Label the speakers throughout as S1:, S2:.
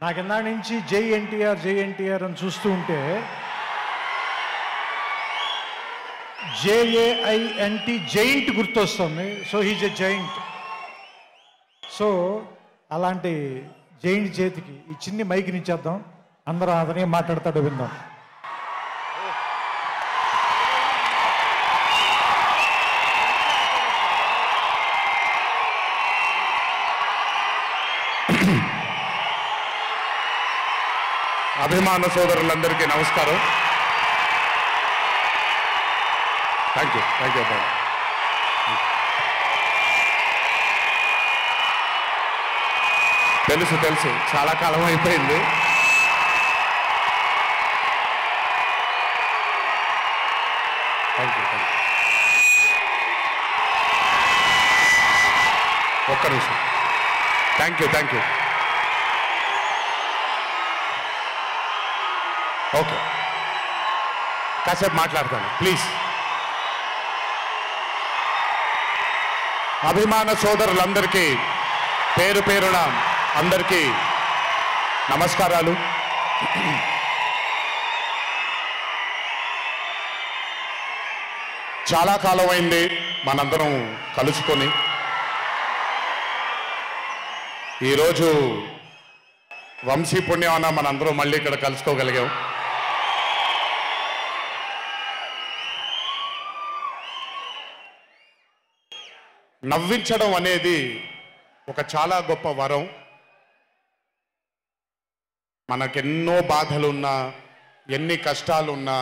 S1: నాకు ఇందాక నుంచి జై ఎన్టీఆర్ అని చూస్తూ ఉంటే JAINT జైంట్ గుర్తొస్తుంది. So he's a giant. So అలాంటి జైంట్ చేతికి ఈ చిన్ని మైక్ నిచ్చేద్దాం, అందరూ అతనే మాట్లాడతాడు విందాం.
S2: అభిమాన సోదరులందరికీ నమస్కారం. Thank you boy. తెలుసు చాలా కాలం అయిపోయింది. Thank you. ఒక్క నిమిషం. Thank you. ఓకే, కాసేపు మాట్లాడతాను ప్లీజ్. అభిమాన సోదరులందరికీ పేరు పేరున అందరికీ నమస్కారాలు. చాలా కాలం అయింది మనందరం కలుసుకొని. ఈరోజు వంశీ పుణ్యమన మనందరం మళ్ళీ ఇక్కడ కలుసుకోగలిగాం. నవ్వించడం అనేది ఒక చాలా గొప్ప వరం. మనకెన్నో బాధలున్నా, ఎన్ని కష్టాలున్నా,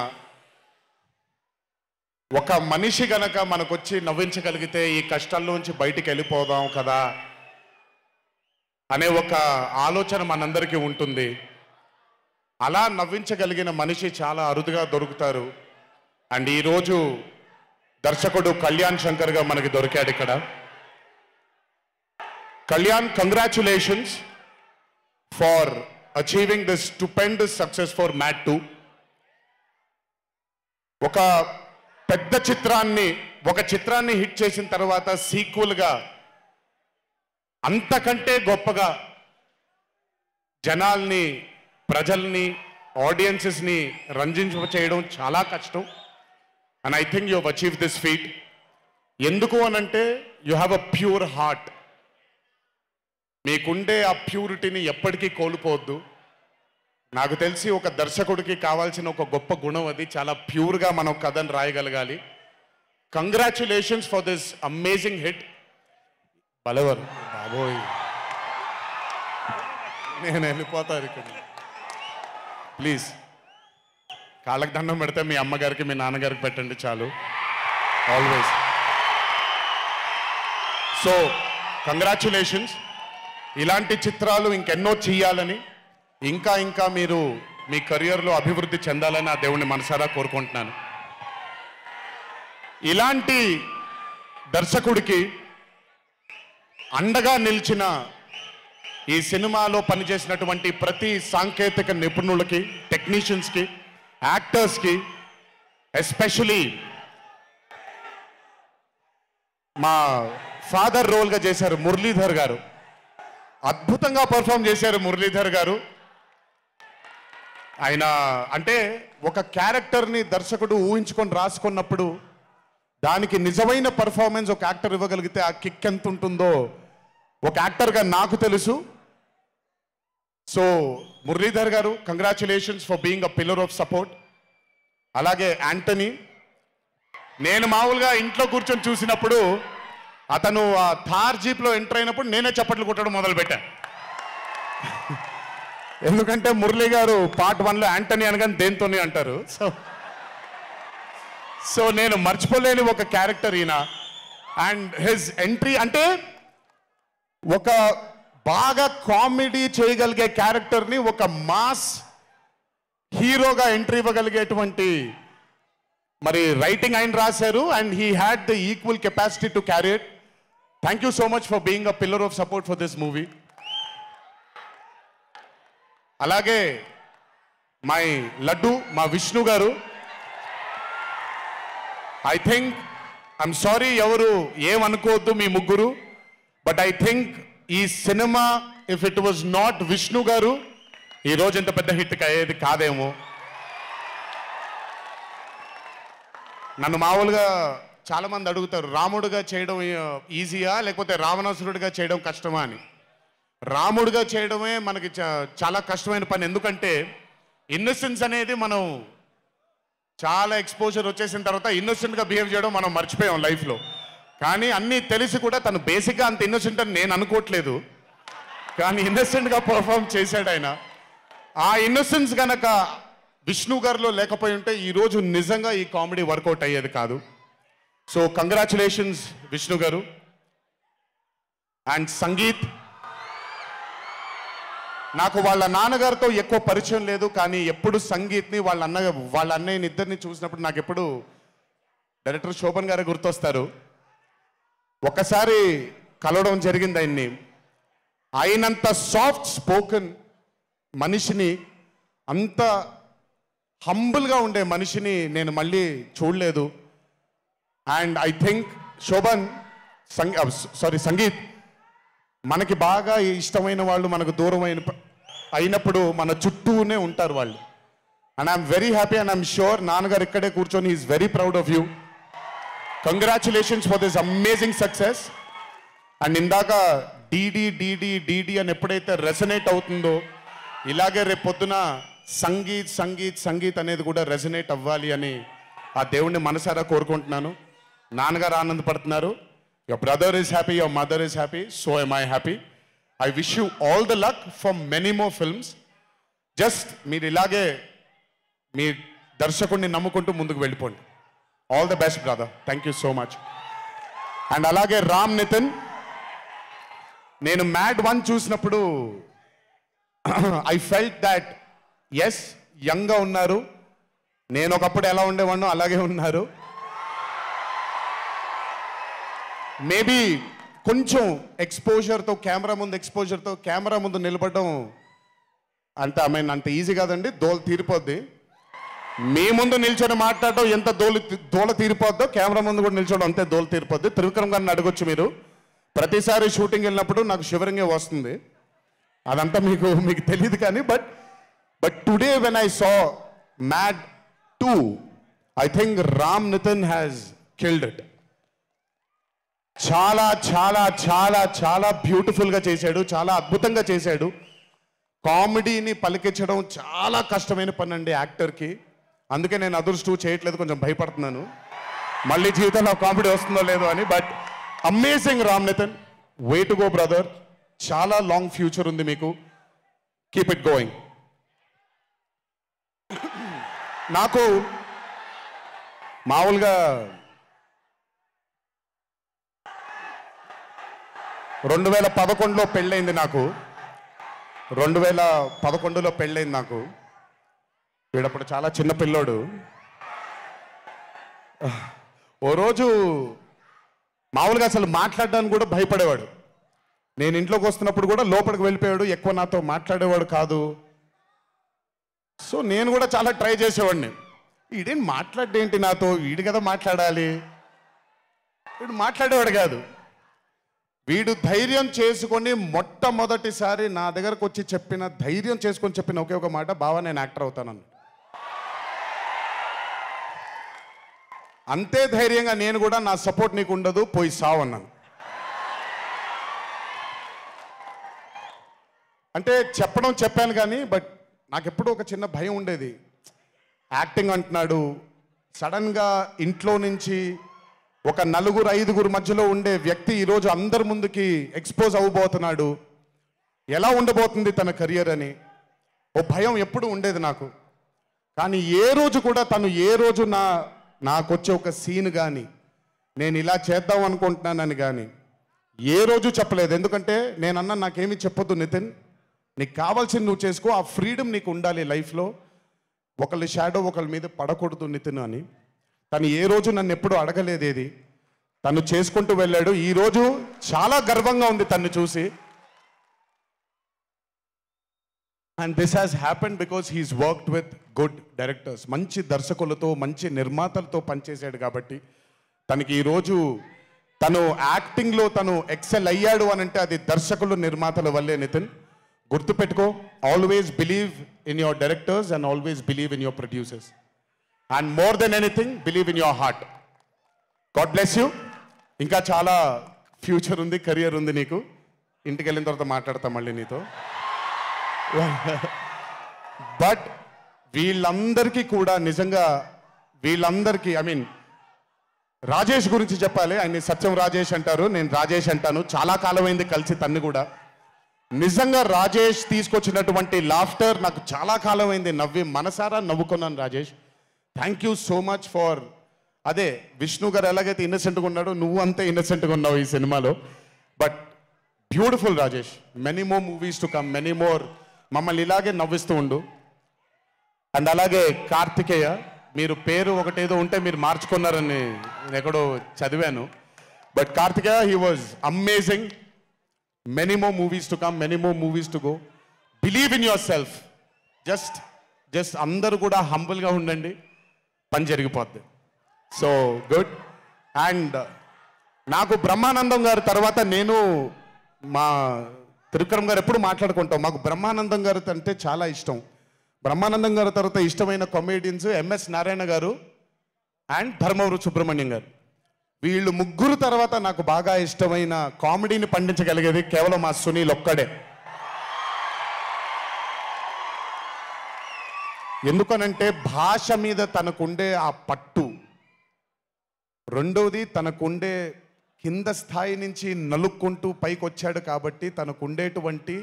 S2: ఒక మనిషి గనక మనకొచ్చి నవ్వించగలిగితే ఈ కష్టాల్లోంచి బయటికి వెళ్ళిపోదాం కదా అనే ఒక ఆలోచన మనందరికీ ఉంటుంది. అలా నవ్వించగలిగిన మనిషి చాలా అరుదుగా దొరుకుతారు. అండ్ ఈరోజు దర్శకుడు కళ్యాణ్ శంకర్గా మనకి దొరికాడు ఇక్కడ. Kalyan, congratulations for achieving this stupendous success for Mad 2. ఒక పెద్ద చిత్రాన్ని హిట్ చేసిన తర్వాత సీక్వెల్గా అంతకంటే గొప్పగా జనాల్ని, ప్రజల్ని, ఆడియన్సెస్ని రంజింపచేయడం చాలా కష్టం. And I think you have achieved this feat. ఎందుకు అనంటే you have a pure heart. మీకుండే ఆ ప్యూరిటీని ఎప్పటికీ కోల్పోవద్దు. నాకు తెలిసి ఒక దర్శకుడికి కావాల్సిన ఒక గొప్ప గుణం అది. చాలా ప్యూర్గా మనం కథను రాయగలగాలి. Congratulations for this amazing hit. బలవర్ బాబోయ్, నేను వెళ్ళిపోతాను ఇక్కడ. ప్లీజ్ కాళ్ళకి దండం పెడితే మీ అమ్మగారికి, మీ నాన్నగారికి పెట్టండి చాలు. ఆల్వేస్. So congratulations. ఇలాంటి చిత్రాలు ఇంకెన్నో చెయ్యాలని, ఇంకా మీరు మీ కెరియర్లో అభివృద్ధి చెందాలని ఆ దేవుణ్ణి మనసారా కోరుకుంటున్నాను. ఇలాంటి దర్శకుడికి అండగా నిలిచిన ఈ సినిమాలో పనిచేసినటువంటి ప్రతి సాంకేతిక నిపుణులకి, టెక్నీషియన్స్కి, యాక్టర్స్కి, ఎస్పెషలీ మా ఫాదర్ రోల్గా చేశారు మురళీధర్ గారు. అద్భుతంగా పర్ఫామ్ చేశారు మురళీధర్ గారు. ఆయన అంటే ఒక క్యారెక్టర్ని దర్శకుడు ఊహించుకొని రాసుకున్నప్పుడు దానికి నిజమైన పర్ఫార్మెన్స్ ఒక యాక్టర్ ఇవ్వగలిగితే ఆ కిక్ ఎంత ఉంటుందో ఒక యాక్టర్గా నాకు తెలుసు. సో మురళీధర్ గారు, congratulations for being a pillar of support. అలాగే యాంటనీ, నేను మామూలుగా ఇంట్లో కూర్చొని చూసినప్పుడు అతను ఆ థార్ జీప్లో ఎంటర్ అయినప్పుడు నేనే చప్పట్లు కొట్టడం మొదలుపెట్టాను. ఎందుకంటే మురళీ గారు పార్ట్ 1లో యాంటనీ అనగానే దేంతోనే అంటారు. సో నేను మర్చిపోలేని ఒక క్యారెక్టర్ ఈయన. అండ్ హిజ్ ఎంట్రీ అంటే ఒక బాగా కామెడీ చేయగలిగే క్యారెక్టర్ని ఒక మాస్ హీరోగా ఎంట్రీ ఇవ్వగలిగేటువంటి మరి రైటింగ్ ఆయన రాశారు. And he had the equal capacity to carry it. Thank you so much for being a pillar of support for this movie. అలాగే మై లడ్డు, మా విష్ణు గారు, ఐ థింక్, ఐఎమ్ సారీ ఎవరు ఏమనుకోవద్దు మీ ముగ్గురు, బట్ ఐ థింక్ ఈ cinema if it was not Vishnu గారు ఈ రోజు ఇంత పెద్ద హిట్ అయ్యేది కాదేమో. నన్ను మామూలుగా చాలా మంది అడుగుతారు, రాముడుగా చేయడం ఈజీయా లేకపోతే రావణాసురుడిగా చేయడం కష్టమా అని. రాముడిగా చేయడమే మనకి చాలా కష్టమైన పని. ఎందుకంటే ఇన్నోసెన్స్ అనేది మనం చాలా ఎక్స్పోజర్ వచ్చేసిన తర్వాత ఇన్నోసెంట్గా బిహేవ్ చేయడం మనం మర్చిపోయాం లైఫ్లో. కానీ అన్నీ తెలిసి కూడా తను బేసిక్గా అంత ఇన్నోసెంట్ అని నేను అనుకోవట్లేదు, కానీ ఇన్నోసెంట్గా పర్ఫామ్ చేశాడు ఆయన. ఆ ఇన్నోసెన్స్ గనక విష్ణు గారిలో లేకపోయి ఉంటే ఈరోజు నిజంగా ఈ కామెడీ వర్కౌట్ అయ్యేది కాదు. సో కంగ్రాచులేషన్స్ విష్ణు గారు. అండ్ సంగీత్, నాకు వాళ్ళ నాన్నగారితో ఎక్కువ పరిచయం లేదు, కానీ ఎప్పుడు సంగీత్ని వాళ్ళ అన్నయ్యని ఇద్దరిని చూసినప్పుడు నాకు ఎప్పుడు డైరెక్టర్ శోభన్ గారే గుర్తొస్తారు. ఒకసారి కలవడం జరిగింది ఆయన్ని. అయినంత సాఫ్ట్ స్పోకెన్ మనిషిని, అంత హంబుల్గా ఉండే మనిషిని నేను మళ్ళీ చూడలేదు. And I think Shobhan Sangeeth, మనకి బాగా ఇష్టమైన వాళ్ళు మనకు దూరం అయినప్పుడు మన చుట్టూనే ఉంటారు వాళ్ళు. And I'm very happy and I'm sure నాన్నగారు ఇక్కడే కూర్చొని is very proud of you. Congratulations for this amazing success. And ఇందాక డీడీ డీడీ డీడీ అని ఎప్పుడైతే రెసనేట్ అవుతుందో, ఇలాగే రేపు పొద్దున సంగీత్ సంగీత్ సంగీత్ అనేది కూడా రెసనేట్ అవ్వాలి అని ఆ దేవుణ్ణి మనసారా కోరుకుంటున్నాను. నాన్నగారు ఆనందపడుతున్నారు. Your brother is happy, your mother is happy, so am I happy. I wish you all the luck for many more films. Just మీరు ఇలాగే మీ దర్శకుడిని నమ్ముకుంటూ ముందుకు వెళ్ళిపోండి. All the best brother. Thank you so much. And అలాగే రామ్ నితిన్, నేను mad 1 చూసినప్పుడు I felt that yes యంగ్గా ఉన్నారు, నేను ఒకప్పుడు ఎలా ఉండేవాడినో అలాగే ఉన్నారు. మేబీ కొంచెం ఎక్స్పోజర్తో కెమెరా ముందు నిలబడడం అంత ఈజీ కాదండి, దోల తీరిపోద్ది. మీ ముందు నిల్చొని మాట్లాడడం ఎంత దోల తీరిపోద్దో, కెమెరా ముందు కూడా నిల్చోవడం అంతే దోల తీరిపోద్ది. త్రివిక్రమ్ గారిని అడగొచ్చు మీరు. ప్రతిసారి షూటింగ్ వెళ్ళినప్పుడు నాకు షివరింగే వస్తుంది, అదంతా మీకు తెలియదు. కానీ but today when I saw Mad 2, I think Ram Nithin has killed it. చాలా చాలా చాలా చాలా బ్యూటిఫుల్గా చేశాడు, చాలా అద్భుతంగా చేశాడు. కామెడీని పలికించడం చాలా కష్టమైన పని అండి యాక్టర్కి. అందుకే నేను అదర్స్ 2 చేయట్లేదు, కొంచెం భయపడుతున్నాను మళ్ళీ జీవితంలో కామెడీ వస్తుందో లేదో అని. But amazing Ram Nithin, way to go brother. చాలా లాంగ్ ఫ్యూచర్ ఉంది మీకు, కీప్ ఇట్ గోయింగ్. నాకు మామూలుగా 2011లో పెళ్ళైంది నాకు. 2011లో పెళ్ళైంది నాకు. వీడప్పుడు చాలా చిన్న పిల్లోడు. ఓ రోజు మామూలుగా అసలు మాట్లాడడానికి కూడా భయపడేవాడు. నేను ఇంట్లోకి వస్తున్నప్పుడు కూడా లోపలికి వెళ్ళిపోయాడు, ఎక్కువ నాతో మాట్లాడేవాడు కాదు. సో నేను కూడా చాలా ట్రై చేసేవాడిని. వీడేం మాట్లాడేంటి నాతో, వీడు కదా మాట్లాడాలి. వీడు మాట్లాడేవాడు కాదు. వీడు ధైర్యం చేసుకొని మొట్టమొదటిసారి నా దగ్గరకు వచ్చి ధైర్యం చేసుకొని చెప్పిన ఒకే ఒక మాట, బావా నేను యాక్టర్ అవుతానని. అంతే ధైర్యంగా నేను కూడా నా సపోర్ట్ నీకు ఉండదు, పోయి సావు అన్నాను. అంటే చెప్పాను కానీ బట్ నాకెప్పుడూ ఒక చిన్న భయం ఉండేది. యాక్టింగ్ అంటున్నాడు, సడన్గా ఇంట్లో నుంచి ఒక 4-5 మధ్యలో ఉండే వ్యక్తి ఈరోజు అందరి ముందుకి ఎక్స్పోజ్ అవ్వబోతున్నాడు, ఎలా ఉండబోతుంది తన కెరియర్ అని ఓ భయం ఎప్పుడు ఉండేది నాకు. కానీ ఏ రోజు కూడా తను నాకు వచ్చే ఒక సీన్ కానీ నేను ఇలా చేద్దాం అనుకుంటున్నానని కానీ ఏ రోజు చెప్పలేదు. ఎందుకంటే నేనన్నా నాకేమీ చెప్పొద్దు నితిన్, నీకు కావాల్సింది నువ్వు చేసుకో, ఆ ఫ్రీడమ్ నీకు ఉండాలి లైఫ్లో, ఒకళ్ళ షాడో ఒకళ్ళ మీద పడకూడదు నితిన్ అని. తను ఏ రోజు నన్ను ఎప్పుడు అడగలేదు ఏది, తను చేసుకుంటూ వెళ్ళాడు. ఈరోజు చాలా గర్వంగా ఉంది తను చూసి. And this has happened because he's worked with good directors. మంచి దర్శకులతో మంచి నిర్మాతలతో పనిచేశాడు కాబట్టి తనకి ఈరోజు తను యాక్టింగ్లో తను ఎక్సెల్ అయ్యాడు అని అంటే అది దర్శకులు నిర్మాతల వల్లే నితిన్. గుర్తుపెట్టుకో, always believe in your directors and always believe in your producers. And more than anything believe in your heart. God bless you. ఇంకా చాలా ఫ్యూచర్ ఉంది, కెరియర్ ఉంది నీకు. ఇంటికి వెళ్ళిన తర్వాత మాట్లాడతా మళ్ళీ నీతో. బట్ వీళ్ళందరికీ కూడా నిజంగా వీళ్ళందరికీ రాజేష్ గురించి చెప్పాలి. ఆయన సత్యం రాజేష్ అంటారు, నేను రాజేష్ అంటాను. చాలా కాలమైంది కలిసి తన్ని కూడా. నిజంగా రాజేష్ తీసుకొచ్చినటువంటి లాఫ్టర్ నాకు చాలా కాలమైంది, నవ్వి మనసారా నవ్వుకున్నాను. Rajesh, thank you so much for. అదే విష్ణు గారు ఎలాగైతే ఇన్నసెంట్గా ఉన్నాడో నువ్వు అంతే ఇన్నసెంట్గా ఉన్నావు ఈ సినిమాలో. But beautiful Rajesh. Many more movies to come, many more. మమ్మల్ని ఇలాగే నవ్విస్తూ ఉండు. అండ్ అలాగే కార్తికేయ, మీరు పేరు ఒకటేదో ఉంటే మీరు మార్చుకున్నారని నేను ఎక్కడో చదివాను. But Karthikeya, he was amazing. Many more movies to come, many more movies to go. Believe in yourself. Just అందరూ కూడా హంబుల్గా ఉండండి, పని జరిగిపోద్ది. So good. అండ్ నాకు బ్రహ్మానందం గారి తర్వాత నేను మా త్రివిక్రమ్ గారు ఎప్పుడు మాట్లాడుకుంటాం. మాకు బ్రహ్మానందం గారు అంటే చాలా ఇష్టం. బ్రహ్మానందం గారి తర్వాత ఇష్టమైన కామెడియన్స్ ఎంఎస్ నారాయణ గారు అండ్ ధర్మవరం సుబ్రహ్మణ్యం గారు. వీళ్ళు ముగ్గురు తర్వాత నాకు బాగా ఇష్టమైన కామెడీని పండించగలిగేది కేవలం మా సునీల్ ఒక్కడే. ఎందుకనంటే భాష మీద తనకుండే ఆ పట్టు, రెండవది తనకుండే కింద స్థాయి నుంచి నలుక్కుంటూ పైకి వచ్చాడు కాబట్టి తనకుండేటువంటి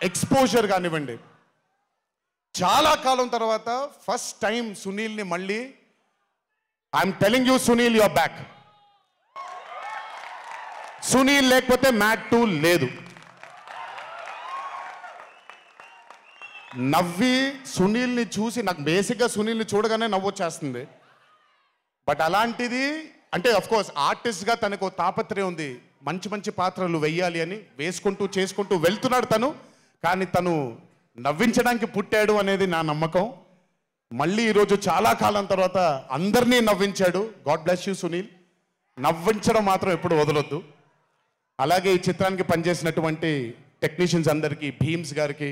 S2: ఎక్స్పోజర్ కానివ్వండి. చాలా కాలం తర్వాత ఫస్ట్ టైం సునీల్ని మళ్ళీ, I'm telling you Sunil, your back. Sunil లేకపోతే మ్యాట్ 2 లేదు. నవ్వి సునీల్ని చూసి, నాకు బేసిక్గా సునీల్ని చూడగానే నవ్వొచ్చేస్తుంది. బట్ అలాంటిది అంటే అఫ్కోర్స్ ఆర్టిస్ట్గా తనకు తాపత్రయం ఉంది, మంచి మంచి పాత్రలు వెయ్యాలి అని వేసుకుంటూ చేసుకుంటూ వెళ్తున్నాడు తను. కానీ తను నవ్వించడానికి పుట్టాడు అనేది నా నమ్మకం. మళ్ళీ ఈరోజు చాలా కాలం తర్వాత అందరినీ నవ్వించాడు. God bless you Sunil. నవ్వించడం మాత్రం ఎప్పుడు వదలొద్దు. అలాగే ఈ చిత్రానికి పనిచేసినటువంటి టెక్నీషియన్స్ అందరికీ, భీమ్స్ గారికి,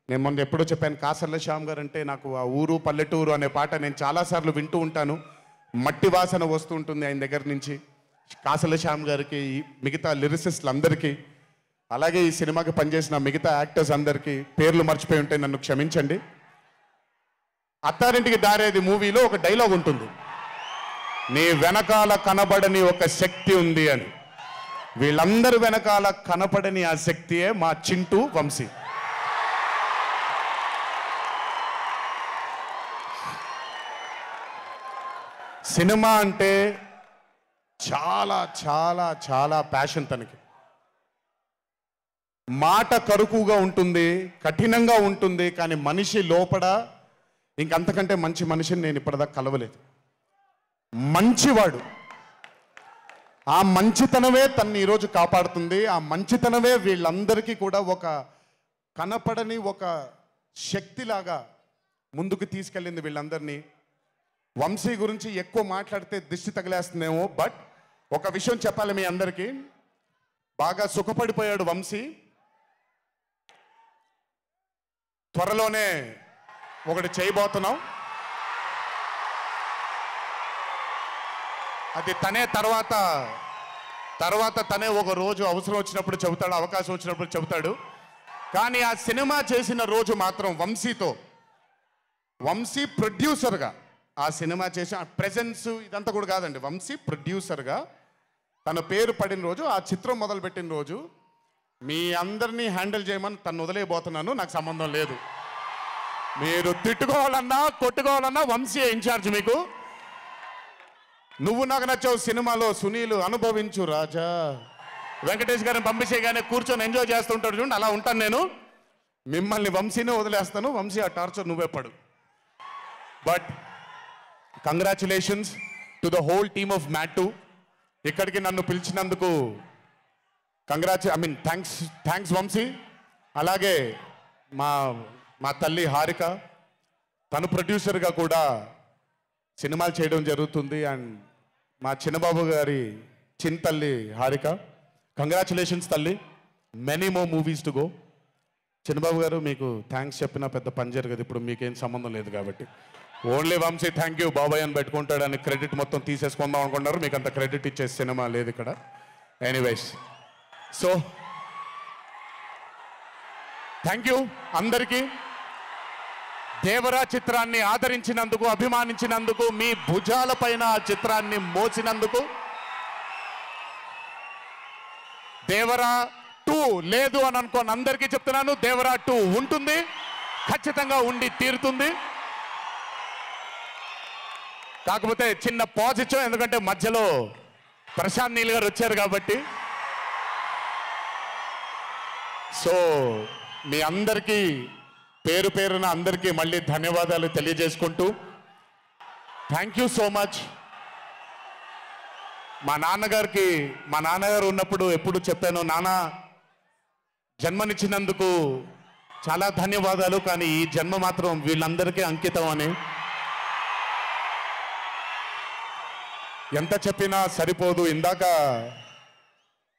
S2: నేను మొన్న ఎప్పుడో చెప్పాను, కాసర్ల శ్యామ్ గారు అంటే నాకు ఆ ఊరు పల్లెటూరు అనే పాట నేను చాలాసార్లు వింటూ ఉంటాను. మట్టి వాసన వస్తూ ఉంటుంది ఆయన దగ్గర నుంచి. కాసర్ల శ్యామ్ గారికి, మిగతా లిరిసిస్టులు అందరికీ, అలాగే ఈ సినిమాకి పనిచేసిన మిగతా యాక్టర్స్ అందరికీ పేర్లు మర్చిపోయి ఉంటే నన్ను క్షమించండి. అత్తారింటికి దారేది మూవీలో ఒక డైలాగ్ ఉంటుంది, నీ వెనకాల కనబడని ఒక శక్తి ఉంది అని. వీళ్ళందరి వెనకాల కనపడని ఆ శక్తియే మా చింటూ వంశీ. సినిమా అంటే చాలా చాలా చాలా ప్యాషన్ తనకి. మాట కరుకుగా ఉంటుంది, కఠినంగా ఉంటుంది, కానీ మనిషి లోపల ఇంకంతకంటే మంచి మనిషిని నేను ఇప్పటిదాకా కలవలేదు. మంచివాడు. ఆ మంచితనమే తన్ని ఈరోజు కాపాడుతుంది. ఆ మంచితనమే వీళ్ళందరికీ కూడా ఒక కనపడని ఒక శక్తిలాగా ముందుకు తీసుకెళ్ళింది వీళ్ళందరినీ. వంశీ గురించి ఎక్కువ మాట్లాడితే దిష్టి తగిలేస్తుందేమో, బట్ ఒక విషయం చెప్పాలి మీ అందరికీ. బాగా సుఖపడిపోయాడు వంశీ. త్వరలోనే ఒకటి చేయబోతున్నాం. అది తనే తర్వాత తనే ఒక రోజు అవసరం వచ్చినప్పుడు చెబుతాడు, అవకాశం వచ్చినప్పుడు చెబుతాడు. కానీ ఆ సినిమా చేసిన రోజు మాత్రం వంశీతో, వంశీ ప్రొడ్యూసర్గా ఆ సినిమా చేసిన ప్రెజెన్స్ ఇదంతా కూడా కాదండి, వంశీ ప్రొడ్యూసర్గా తన పేరు పడిన రోజు, ఆ చిత్రం మొదలుపెట్టిన రోజు, మీ అందరినీ హ్యాండిల్ చేయమని తను వదిలేయబోతున్నాను, నాకు సంబంధం లేదు. మీరు తిట్టుకోవాలన్నా కొట్టుకోవాలన్నా వంశీ ఇన్ఛార్జ్ మీకు. నువ్వు నాకు నచ్చావు సినిమాలో సునీల్ అనుభవించు రాజా, వెంకటేష్ గారిని పంపించేగానే కూర్చొని ఎంజాయ్ చేస్తుంటాడు చూడండి, అలా ఉంటాను నేను. మిమ్మల్ని వంశీనే వదిలేస్తాను, వంశీ ఆ టార్చర్ నువ్వే పడు. But congratulations to the whole team of Mad 2. ఇక్కడికి నన్ను పిలిచినందుకు థ్యాంక్స్ వంశీ. అలాగే మా తల్లి హారిక, తను ప్రొడ్యూసర్గా కూడా సినిమాలు చేయడం జరుగుతుంది. అండ్ మా చిన్నబాబు గారి చిన్న తల్లి హారిక, కంగ్రాచులేషన్స్ తల్లి. Many more movies to go. Chinnababu గారు మీకు థ్యాంక్స్ చెప్పినా పెద్ద పని జరగదు, ఇప్పుడు మీకేం సంబంధం లేదు కాబట్టి. ఓన్లీ వంశీ థ్యాంక్ యూ బాబాయ్ అని పెట్టుకుంటాడని క్రెడిట్ మొత్తం తీసేసుకుందాం అనుకున్నారు. మీకు అంత క్రెడిట్ ఇచ్చే సినిమా లేదు ఇక్కడ. ఎనీవేస్, సో థ్యాంక్ యూ అందరికీ. దేవరా చిత్రాన్ని ఆదరించినందుకు, అభిమానించినందుకు, మీ భుజాల పైన ఆ చిత్రాన్ని మోసినందుకు. దేవరా 2 లేదు అని అనుకోని అందరికీ చెప్తున్నాను, దేవరా 2 ఉంటుంది, ఖచ్చితంగా ఉండి తీరుతుంది. కాకపోతే చిన్న పాజ్ ఇచ్చాం, ఎందుకంటే మధ్యలో ప్రశాంత్ నీల్ గారు వచ్చారు కాబట్టి. సో మీ అందరికీ పేరు పేరున అందరికీ మళ్ళీ ధన్యవాదాలు తెలియజేసుకుంటూ, థ్యాంక్ యూ సో మచ్. మా నాన్నగారు ఉన్నప్పుడు ఎప్పుడు చెప్పాను, నాన్న జన్మనిచ్చినందుకు చాలా ధన్యవాదాలు, కానీ ఈ జన్మ మాత్రం వీళ్ళందరికీ అంకితం అని. ఎంత చెప్పినా సరిపోదు. ఇందాక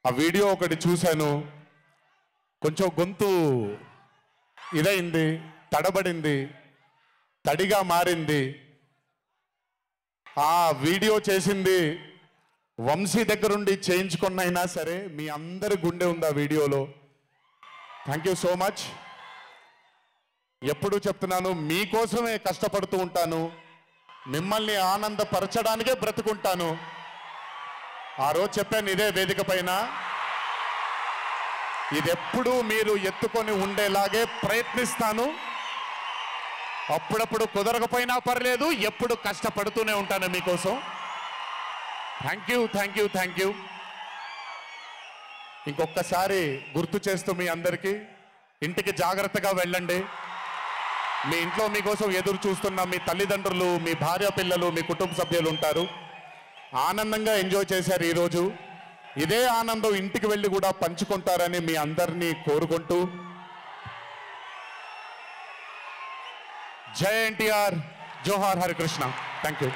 S2: ఆ వీడియో ఒకటి చూశాను, కొంచెం గొంతు ఇదైంది, తడబడింది, తడిగా మారింది. ఆ వీడియో చేసింది వంశీ దగ్గరుండి చేయించుకున్నైనా సరే మీ అందరి గుండె ఉంది ఆ వీడియోలో. Thank you so much. ఎప్పుడు చెప్తున్నాను, మీకోసమే కష్టపడుతూ ఉంటాను, మిమ్మల్ని ఆనందపరచడానికే బ్రతుకుంటాను. ఆ రోజు చెప్పాను ఇదే వేదిక పైన, ఇది ఎప్పుడూ మీరు ఎత్తుకొని ఉండేలాగే ప్రయత్నిస్తాను. అప్పుడప్పుడు కుదరకపోయినా పర్లేదు, ఎప్పుడు కష్టపడుతూనే ఉంటాను మీకోసం. Thank you, thank you, thank you. ఇంకొకసారి గుర్తు చేస్తూ మీ అందరికీ, ఇంటికి జాగ్రత్తగా వెళ్ళండి. మీ ఇంట్లో మీకోసం ఎదురు చూస్తున్న మీ తల్లిదండ్రులు, మీ భార్య పిల్లలు, మీ కుటుంబ సభ్యులు ఉంటారు. ఆనందంగా ఎంజాయ్ చేశారు ఈరోజు. ఇదే ఆనందం ఇంటికి వెళ్ళి కూడా పంచుకుంటారని మీ అందరినీ కోరుకుంటూ, జై ఎన్టీఆర్, జోహార్ హరికృష్ణ. Thank you.